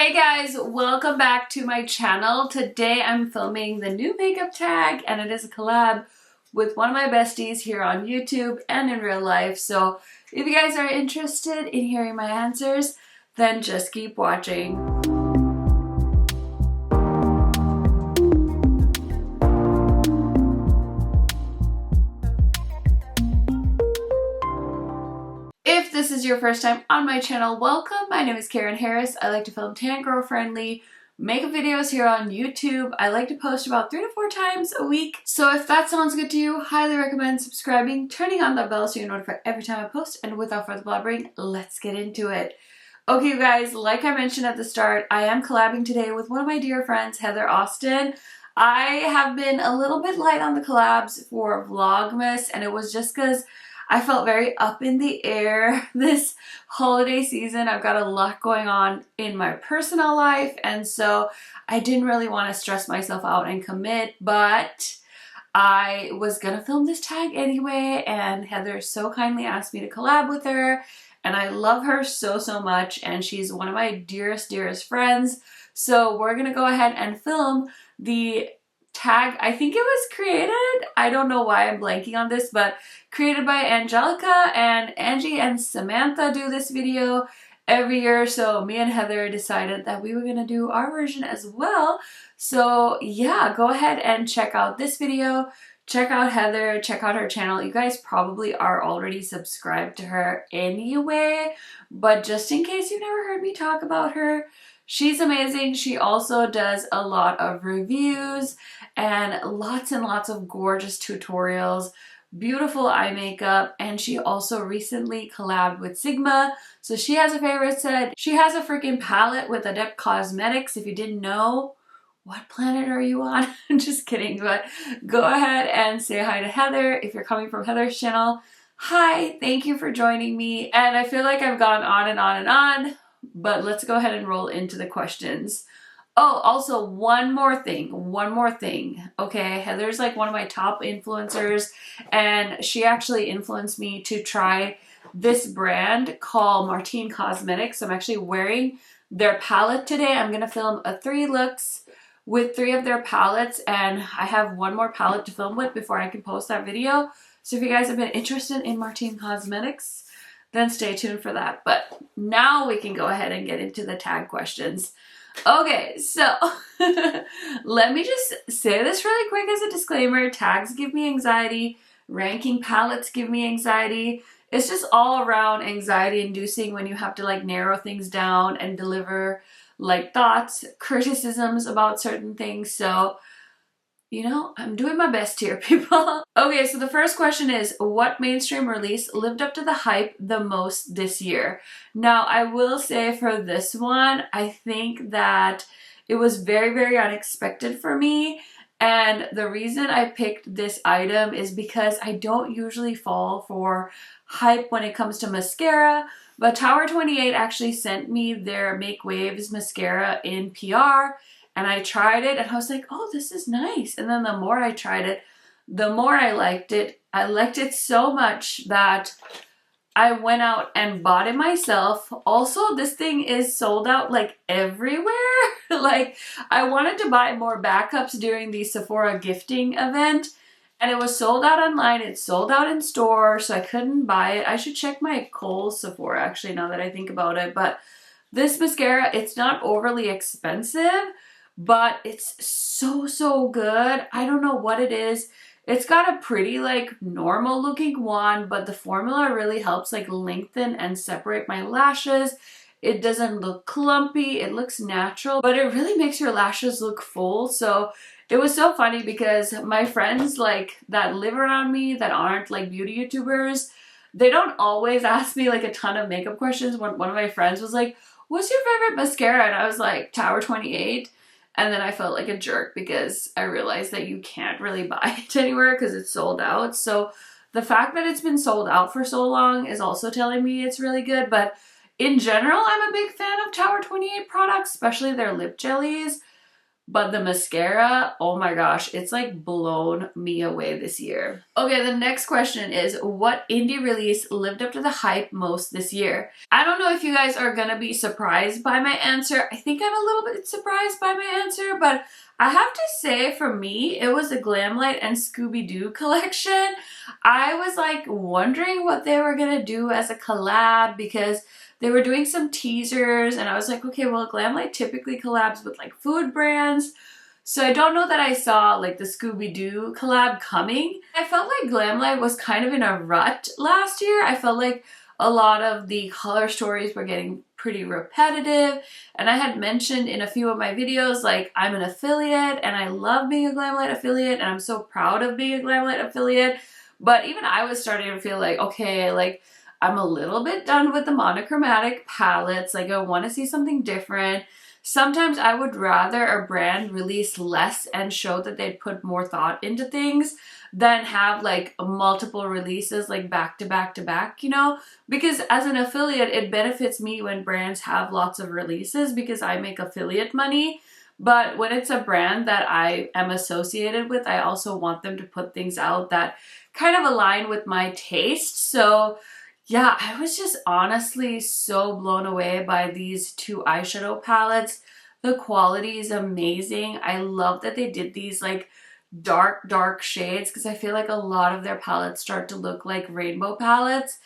Hey guys, welcome back to my channel. Today I'm filming the new makeup tag and it is a collab with one of my besties here on YouTube and in real life. So if you guys are interested in hearing my answers, then just keep watching. If this is your first time on my channel, welcome. My name is Karen Harris. I like to film tan girl friendly makeup videos here on YouTube. I like to post about 3 to 4 times a week. So if that sounds good to you, highly recommend subscribing, turning on the bell so you're notified every time I post. And without further blabbering, let's get into it. Okay, you guys, like I mentioned at the start, I am collabing today with one of my dear friends, Heather Austin. I have been a little bit light on the collabs for Vlogmas, and it was just because I felt very up in the air this holiday season. I've got a lot going on in my personal life, and so I didn't really want to stress myself out and commit, but I was gonna film this tag anyway, and Heather so kindly asked me to collab with her, and I love her so much, and she's one of my dearest friends. So we're gonna go ahead and film the tag. I think it was created, I don't know why I'm blanking on this, but created by Angelica, and Angie and Samantha do this video every year. So me and Heather decided that we were gonna do our version as well. So yeah, go ahead and check out this video. Check out Heather, check out her channel. You guys probably are already subscribed to her anyway, but just in case you've never heard me talk about her, she's amazing. She also does a lot of reviews and lots of gorgeous tutorials, beautiful eye makeup, and she also recently collabed with Sigma. So she has a favorite set. She has a freaking palette with Adept Cosmetics. If you didn't know, what planet are you on? I'm just kidding, but go ahead and say hi to Heather if you're coming from Heather's channel. Hi, thank you for joining me. And I feel like I've gone on and on, but let's go ahead and roll into the questions. Oh, also one more thing. Okay, Heather's like one of my top influencers, and she actually influenced me to try this brand called Martine Cosmetics. I'm actually wearing their palette today. I'm gonna film a 3 looks with 3 of their palettes, and I have one more palette to film with before I can post that video. So if you guys have been interested in Martine Cosmetics, then stay tuned for that. But now we can go ahead and get into the tag questions. Okay, so let me just say this really quick as a disclaimer. Tags give me anxiety. Ranking palettes give me anxiety. It's just all around anxiety inducing when you have to like narrow things down and deliver like thoughts, criticisms about certain things. So, you know, I'm doing my best here, people. Okay, so the first question is, what mainstream release lived up to the hype the most this year? Now, I will say for this one, I think that it was very unexpected for me. And the reason I picked this item is because I don't usually fall for hype when it comes to mascara, but Tower 28 actually sent me their Make Waves mascara in PR, and I tried it and I was like, oh, this is nice. And then the more I tried it, the more I liked it. I liked it so much that I went out and bought it myself. Also, this thing is sold out like everywhere. Like, I wanted to buy more backups during the Sephora gifting event, and it was sold out online. It's sold out in store, so I couldn't buy it. I should check my Kohl's Sephora actually now that I think about it. But this mascara, it's not overly expensive, but it's so good. I don't know what it is. It's got a pretty like normal looking wand, but the formula really helps like lengthen and separate my lashes. It doesn't look clumpy, it looks natural, but it really makes your lashes look full. So it was so funny because my friends like that live around me that aren't like beauty YouTubers, they don't always ask me like a ton of makeup questions. One of my friends was like, what's your favorite mascara? And I was like, Tower 28. And then I felt like a jerk because I realized that you can't really buy it anywhere because it's sold out. So the fact that it's been sold out for so long is also telling me it's really good. But in general, I'm a big fan of Tower 28 products, especially their lip jellies. but the mascara, oh my gosh, it's like blown me away this year. Okay, the next question is, what indie release lived up to the hype most this year? I don't know if you guys are gonna be surprised by my answer. I think I'm a little bit surprised by my answer, but I have to say for me, it was the Glamlite and Scooby-Doo collection. I was like wondering what they were gonna do as a collab because they were doing some teasers and I was like, okay, well, Glamlite typically collabs with like food brands. So I don't know that I saw like the Scooby-Doo collab coming. I felt like Glamlite was kind of in a rut last year. I felt like a lot of the color stories were getting pretty repetitive. And I had mentioned in a few of my videos, like I'm an affiliate and I love being a Glamlite affiliate and I'm so proud of being a Glamlite affiliate. But even I was starting to feel like, okay, like I'm a little bit done with the monochromatic palettes. Like I want to see something different. Sometimes I would rather a brand release less and show that they'd put more thought into things than have like multiple releases like back to back to back, you know? Because as an affiliate, it benefits me when brands have lots of releases because I make affiliate money. But when it's a brand that I am associated with, I also want them to put things out that kind of align with my taste. So yeah, I was just honestly so blown away by these two eyeshadow palettes. The quality is amazing. I love that they did these like dark shades because I feel like a lot of their palettes start to look like rainbow palettes.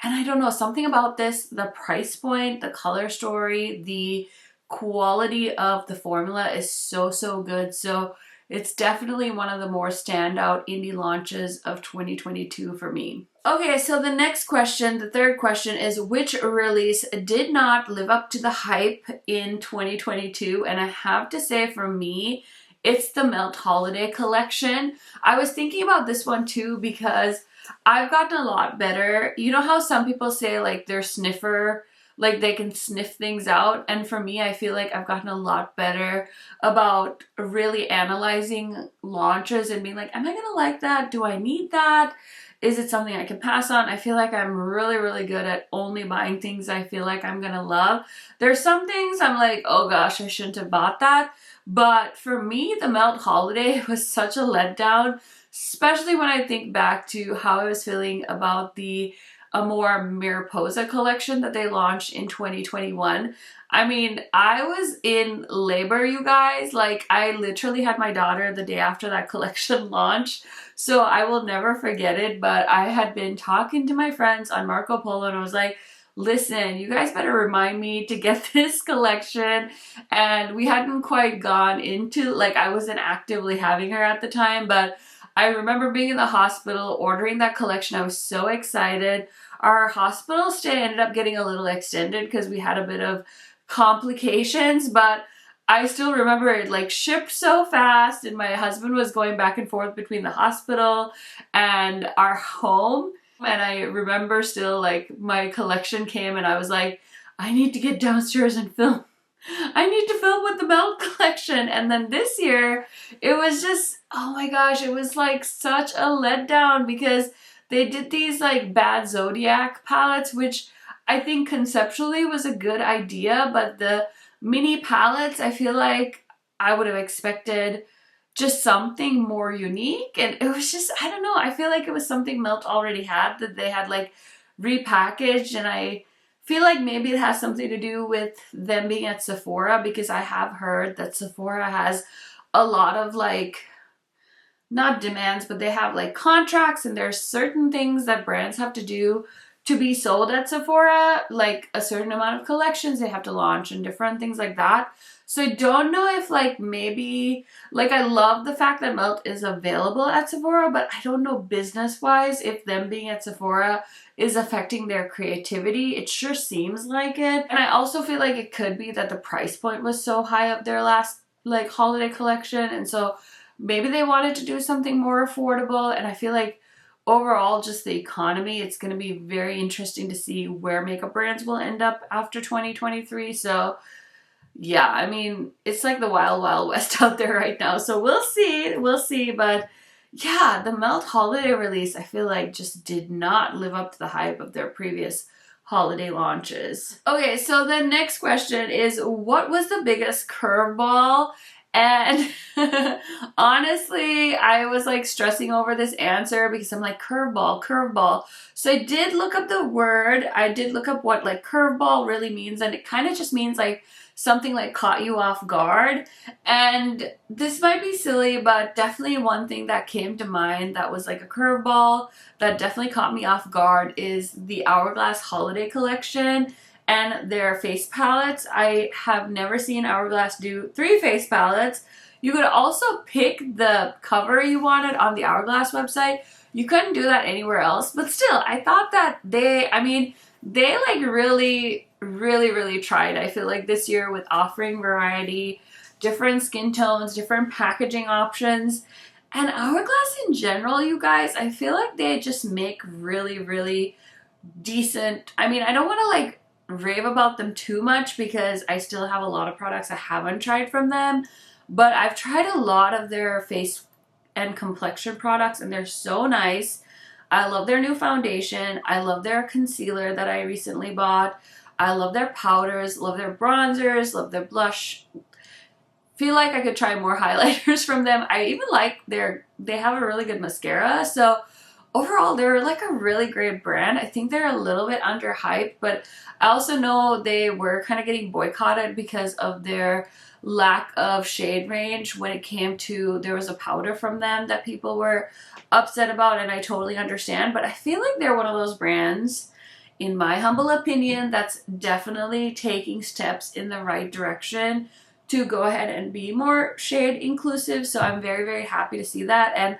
And I don't know, something about this, the price point, the color story, the quality of the formula is so good. So it's definitely one of the more standout indie launches of 2022 for me. Okay, so the next question, the third question is, which release did not live up to the hype in 2022? And I have to say for me, it's the Melt Holiday collection. I was thinking about this one too because I've gotten a lot better. You know how some people say like they're sniffer, like they can sniff things out, and for me I feel like I've gotten a lot better about really analyzing launches and being like, am I gonna like that? Do I need that? Is it something I can pass on? I feel like I'm really good at only buying things I feel like I'm gonna love. There's some things I'm like, oh gosh, I shouldn't have bought that. But for me, the Melt Holiday was such a letdown, especially when I think back to how I was feeling about the Amore Mariposa collection that they launched in 2021. I mean, I was in labor, you guys. Like, I literally had my daughter the day after that collection launched, so I will never forget it. But I had been talking to my friends on Marco Polo and I was like, listen, you guys better remind me to get this collection. And we hadn't quite gone into, like, I wasn't actively having her at the time, but I remember being in the hospital, ordering that collection. I was so excited. Our hospital stay ended up getting a little extended because we had a bit of complications, but I still remember it like shipped so fast and my husband was going back and forth between the hospital and our home. And I remember still like my collection came and I was like, I need to get downstairs and film. I need to film with the Melt collection. And then this year, it was just, oh my gosh, it was like such a letdown because they did these like bad Zodiac palettes, which I think conceptually was a good idea, but the mini palettes, I feel like I would have expected just something more unique. And it was just, I don't know, I feel like it was something Melt already had that they had like repackaged, and I feel like maybe it has something to do with them being at Sephora because I have heard that Sephora has a lot of like, not demands, but they have like contracts and there's certain things that brands have to do to be sold at Sephora, like a certain amount of collections they have to launch and different things like that. So I don't know if like maybe, like I love the fact that Melt is available at Sephora, but I don't know business wise if them being at Sephora is affecting their creativity. It sure seems like it. And I also feel like it could be that the price point was so high of their last like holiday collection, and so maybe they wanted to do something more affordable. And I feel like overall, just the economy, it's going to be very interesting to see where makeup brands will end up after 2023. So yeah, I mean, it's like the wild west out there right now. So we'll see. But yeah, the Melt holiday release, I feel like just did not live up to the hype of their previous holiday launches. Okay, so the next question is, what was the biggest curveball And honestly, I was like stressing over this answer because I'm like, curveball, curveball. So I did look up the word. I did look up what like curveball really means, and it kind of just means like something like caught you off guard. And this might be silly, but definitely one thing that came to mind that was like a curveball that definitely caught me off guard is the Hourglass holiday collection and their face palettes. I have never seen Hourglass do 3 face palettes. You could also pick the cover you wanted on the Hourglass website. You couldn't do that anywhere else, but still, I thought that they like really tried. I feel like this year with offering variety, different skin tones, different packaging options, and Hourglass in general, you guys, I feel like they just make really decent. I mean, I don't want to like rave about them too much because I still have a lot of products I haven't tried from them, but I've tried a lot of their face and complexion products and they're so nice. I love their new foundation. I love their concealer that I recently bought. I love their powders, love their bronzers, love their blush. Feel like I could try more highlighters from them. I even like they have a really good mascara. So overall, they're like a really great brand. I think they're a little bit underhyped, but I also know they were kind of getting boycotted because of their lack of shade range when it came to, there was a powder from them that people were upset about, and I totally understand, but I feel like they're one of those brands, in my humble opinion, that's definitely taking steps in the right direction to go ahead and be more shade inclusive. So I'm very happy to see that. And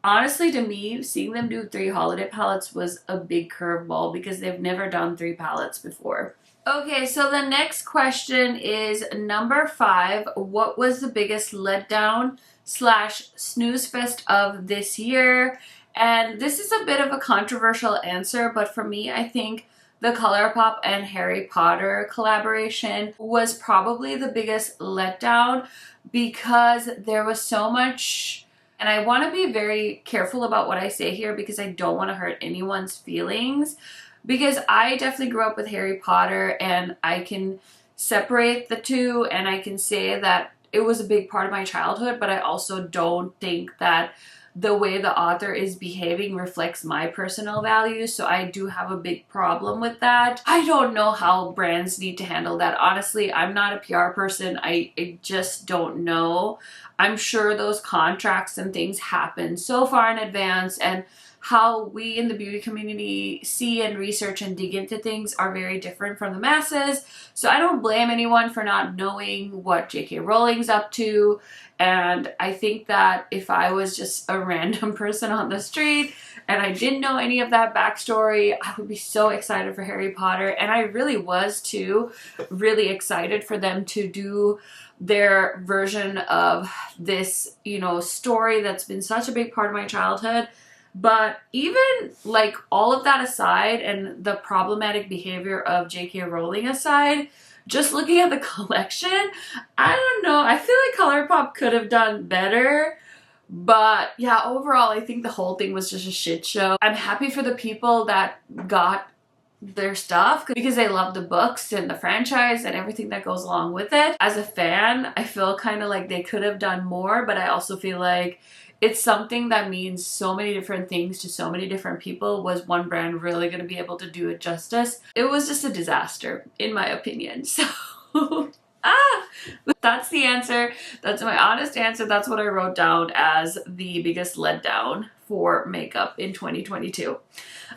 honestly, to me, seeing them do 3 holiday palettes was a big curveball because they've never done 3 palettes before. Okay, so the next question is number 5. What was the biggest letdown / snoozefest of this year? And this is a bit of a controversial answer, but for me, I think the ColourPop and Harry Potter collaboration was probably the biggest letdown because there was so much. And I want to be very careful about what I say here because I don't want to hurt anyone's feelings, because I definitely grew up with Harry Potter and I can separate the two and I can say that it was a big part of my childhood, but I also don't think that the way the author is behaving reflects my personal values, so I do have a big problem with that. I don't know how brands need to handle that. Honestly, I'm not a PR person. I just don't know. I'm sure those contracts and things happen so far in advance, and how we in the beauty community see and research and dig into things are very different from the masses. So I don't blame anyone for not knowing what J.K. Rowling's up to. And I think that if I was just a random person on the street and I didn't know any of that backstory, I would be so excited for Harry Potter. And I really was too, really excited for them to do their version of this, you know, story that's been such a big part of my childhood. But even like all of that aside and the problematic behavior of J.K. Rowling aside, just looking at the collection, I don't know. I feel like ColourPop could have done better. But yeah, overall, I think the whole thing was just a shit show. I'm happy for the people that got their stuff because they love the books and the franchise and everything that goes along with it. As a fan, I feel kind of like they could have done more, but I also feel like it's something that means so many different things to so many different people. Was one brand really going to be able to do it justice? It was just a disaster, in my opinion. So, that's the answer. That's my honest answer. That's what I wrote down as the biggest letdown for makeup in 2022.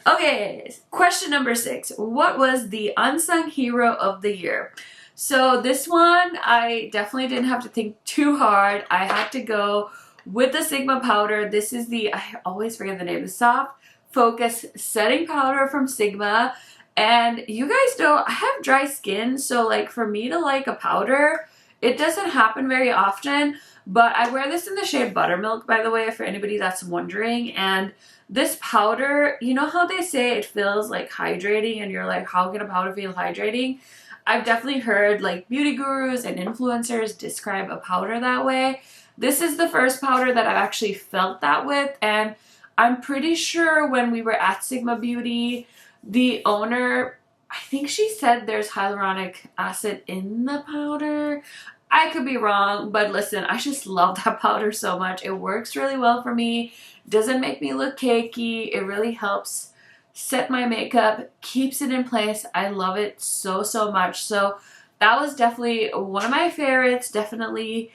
Okay, question number 6. What was the unsung hero of the year? So this one, I definitely didn't have to think too hard. I had to go with the Sigma powder. This is the, I always forget the name, the Soft Focus Setting Powder from Sigma. And you guys know I have dry skin, so like for me to like a powder, it doesn't happen very often. But I wear this in the shade Buttermilk, by the way, for anybody that's wondering. And this powder, you know how they say it feels like hydrating and you're like, how can a powder feel hydrating? I've definitely heard like beauty gurus and influencers describe a powder that way. This is the first powder that I've actually felt that with, and I'm pretty sure when we were at Sigma Beauty, the owner, I think she said there's hyaluronic acid in the powder. I could be wrong, but listen, I just love that powder so much. It works really well for me. Doesn't make me look cakey. It really helps set my makeup, keeps it in place. I love it so, so much. So that was definitely one of my favorites. Definitely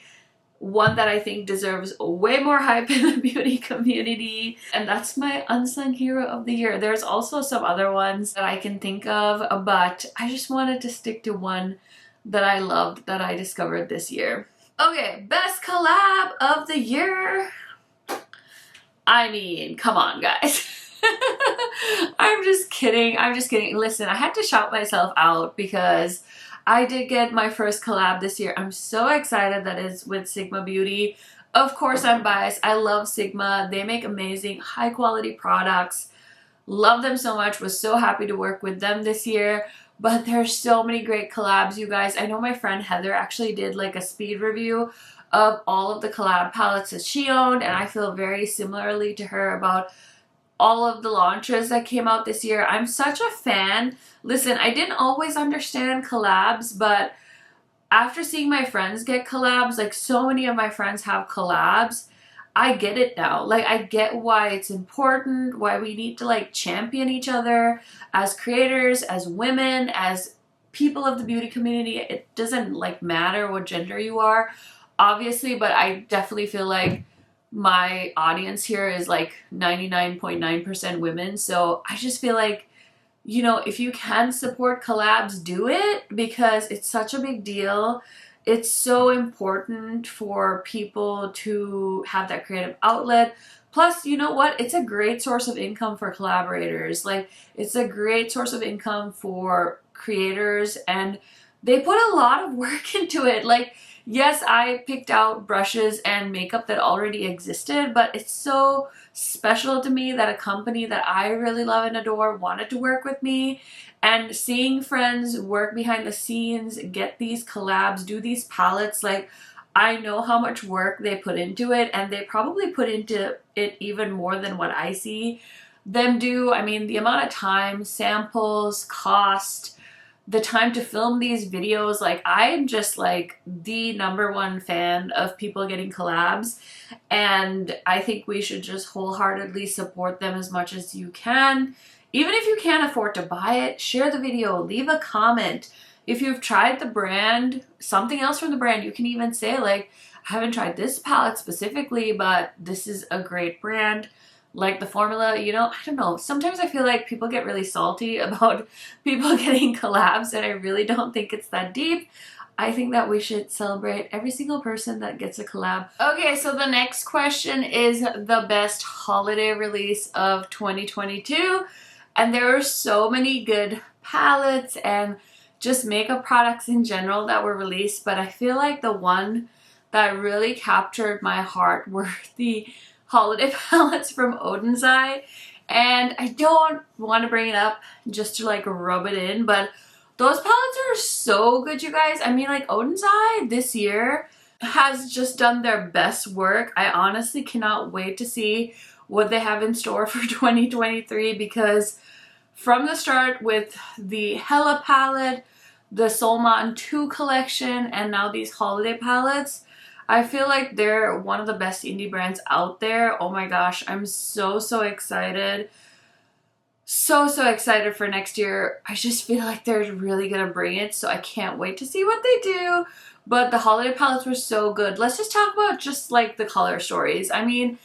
one that I think deserves way more hype in the beauty community. And that's my unsung hero of the year. There's also some other ones that I can think of, but I just wanted to stick to one that I loved that I discovered this year. Okay, best collab of the year. I mean, come on, guys. I'm just kidding. I'm just kidding. Listen, I had to shout myself out because I did get my first collab this year. I'm so excited that it's with Sigma Beauty. Of course, I'm biased. I love Sigma. They make amazing, high quality products. Love them so much. Was so happy to work with them this year. But there's so many great collabs, you guys. I know my friend Heather actually did like a speed review of all of the collab palettes that she owned, and I feel very similarly to her about all of the launches that came out this year. I'm such a fan. Listen, I didn't always understand collabs, but after seeing my friends get collabs, like so many of my friends have collabs, I get it now. Like, I get why it's important, why we need to like champion each other as creators, as women, as people of the beauty community. It doesn't like matter what gender you are, obviously, but I definitely feel like my audience here is like 99.9% women. So I just feel like, you know, if you can support collabs, do it, because it's such a big deal. It's so important for people to have that creative outlet. Plus, you know what? It's a great source of income for collaborators. Like, it's a great source of income for creators, and they put a lot of work into it. Like, yes, I picked out brushes and makeup that already existed, but it's so special to me that a company that I really love and adore wanted to work with me. And seeing friends work behind the scenes, get these collabs, do these palettes, like, I know how much work they put into it, and they probably put into it even more than what I see them do. I mean, the amount of time, samples, cost, the time to film these videos, like, I'm just like the #1 fan of people getting collabs, and I think we should just wholeheartedly support them as much as you can. Even if you can't afford to buy it, share the video, leave a comment. If you've tried the brand, something else from the brand, you can even say like, I haven't tried this palette specifically, but this is a great brand. Like the formula, you know, I don't know. Sometimes I feel like people get really salty about people getting collabs, and I really don't think it's that deep. I think that we should celebrate every single person that gets a collab. Okay, so the next question is the best holiday release of 2022. And there are so many good palettes and just makeup products in general that were released, but I feel like the one that really captured my heart were the holiday palettes from Odens. And I don't want to bring it up just to like rub it in, but those palettes are so good, you guys. I mean, like, Odens this year has just done their best work. I honestly cannot wait to see what they have in store for 2023, because from the start with the Hella palette, the Solman 2 collection, and now these holiday palettes, I feel like they're one of the best indie brands out there. Oh my gosh, I'm so, so excited. So, so excited for next year. I just feel like they're really gonna bring it, so I can't wait to see what they do. But the holiday palettes were so good. Let's just talk about just like the color stories. I mean,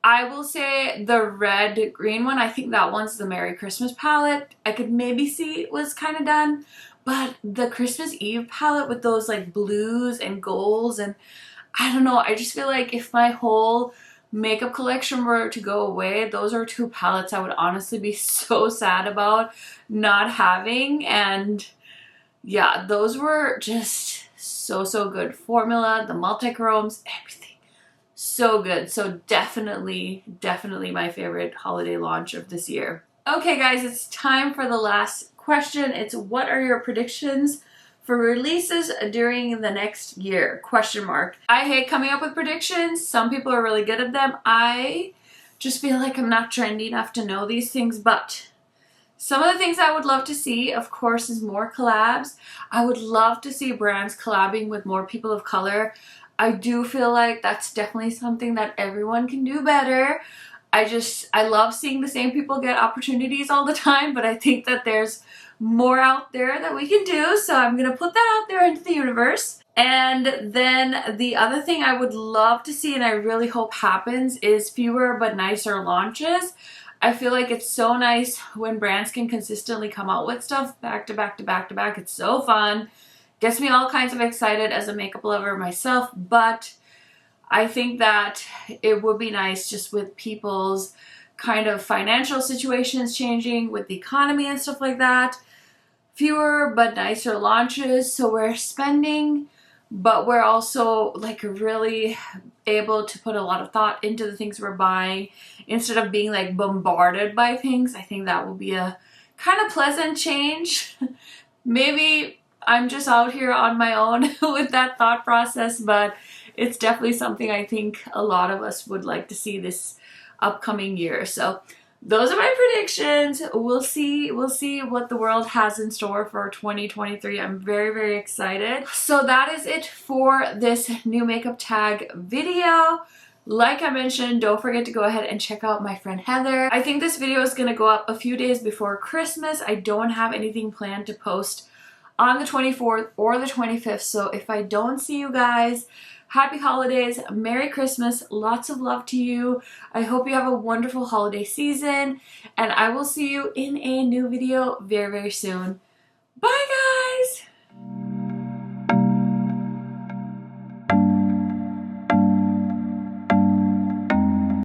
I will say the red green one, I think that one's the Merry Christmas palette. I could maybe see it was kind of done, but the Christmas Eve palette with those like blues and golds, and I don't know, I just feel like if my whole makeup collection were to go away, those are 2 palettes I would honestly be so sad about not having. And yeah, those were just so, so good. Formula, the multi-chromes, everything. So good. So definitely, definitely my favorite holiday launch of this year. Okay, guys, it's time for the last question. It's, what are your predictions for releases during the next year? Question mark. I hate coming up with predictions. Some people are really good at them. I just feel like I'm not trendy enough to know these things, but Some of the things I would love to see, of course, is more collabs. I would love to see brands collabing with more people of color. I do feel like that's definitely something that everyone can do better. I love seeing the same people get opportunities all the time, but I think that there's more out there that we can do, so I'm gonna put that out there into the universe. And then the other thing I would love to see, and I really hope happens, is fewer but nicer launches. I feel like it's so nice when brands can consistently come out with stuff back to back to back to back. It's so fun. Gets me all kinds of excited as a makeup lover myself, but I think that it would be nice just with people's kind of financial situations changing with the economy and stuff like that. Fewer but nicer launches, so we're spending, but we're also like really able to put a lot of thought into the things we're buying instead of being like bombarded by things. I think that will be a kind of pleasant change. Maybe I'm just out here on my own with that thought process, but it's definitely something I think a lot of us would like to see this upcoming year. So those are my predictions. We'll see what the world has in store for 2023. I'm very, very excited. So that is it for this new makeup tag video. Like I mentioned, don't forget to go ahead and check out my friend Heather. I think this video is gonna go up a few days before Christmas. I don't have anything planned to post on the 24th or the 25th. So if I don't see you guys, happy holidays, Merry Christmas, lots of love to you. I hope you have a wonderful holiday season, and I will see you in a new video very, very soon. Bye, guys!